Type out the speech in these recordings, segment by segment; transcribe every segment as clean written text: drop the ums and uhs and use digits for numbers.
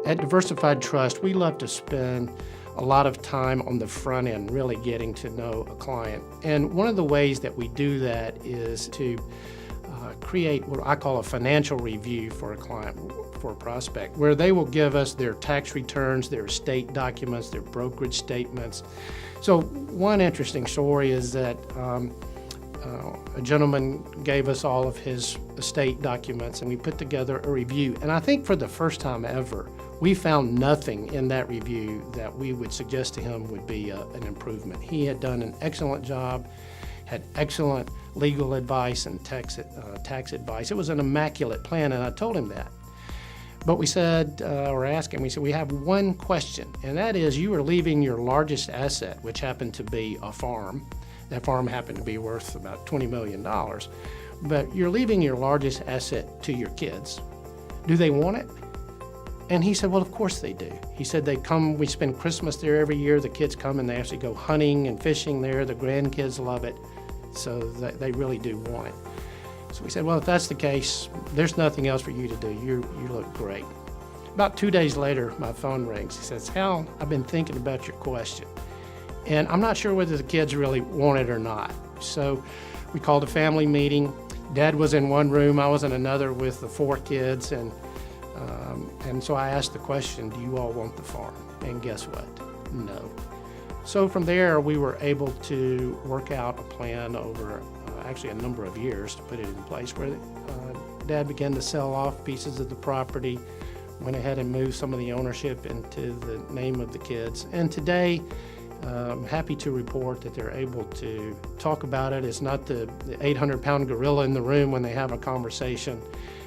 At Diversified Trust, we love to spend a lot of time on the front end really getting to know a client. And one of the ways that we do that is to create what I call a financial review for a client, for a prospect, where they will give us their tax returns, their estate documents, their brokerage statements. So one interesting story is that a gentleman gave us all of his estate documents and we put together a review. And I think for the first time ever, we found nothing in that review that we would suggest to him would be an improvement. He had done an excellent job, had excellent legal advice and tax advice. It was an immaculate plan, and I told him that. But we said, or asked him, we said, we have one question, and that is you are leaving your largest asset, which happened to be a farm. That farm happened to be worth about $20 million. But you're leaving your largest asset to your kids. Do they want it? And he said, well, of course they do. He said they come, we spend Christmas there every year. The kids come and they actually go hunting and fishing there. The grandkids love it. So they really do want it. So we said, well, if that's the case, there's nothing else for you to do. You look great. About 2 days later, my phone rings. He says, Hal, I've been thinking about your question. And I'm not sure whether the kids really want it or not. So we called a family meeting. Dad was in one room, I was in another with the 4 kids. And so I asked the question, do you all want the farm? And guess what? No. So from there, we were able to work out a plan over actually a number of years to put it in place where Dad began to sell off pieces of the property, went ahead and moved some of the ownership into the name of the kids. And today, I'm happy to report that they're able to talk about it. It's not the 800-pound gorilla in the room when they have a conversation,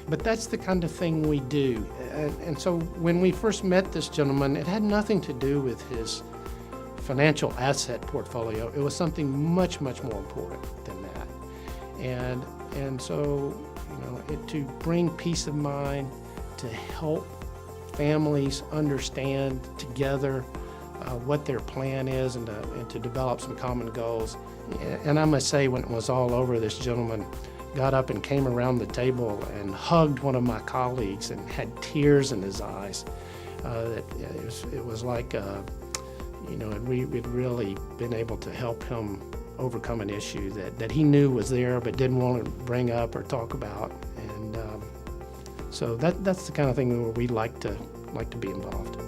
but that's the kind of thing we do. And so when we first met this gentleman, it had nothing to do with his financial asset portfolio. It was something much, much more important than that. And so, to bring peace of mind, to help families understand together what their plan is and to develop some common goals. And I must say, when it was all over, this gentleman got up and came around the table and hugged one of my colleagues and had tears in his eyes. It was like, we'd really been able to help him overcome an issue that he knew was there but didn't want to bring up or talk about. And so that's the kind of thing where we'd like to be involved.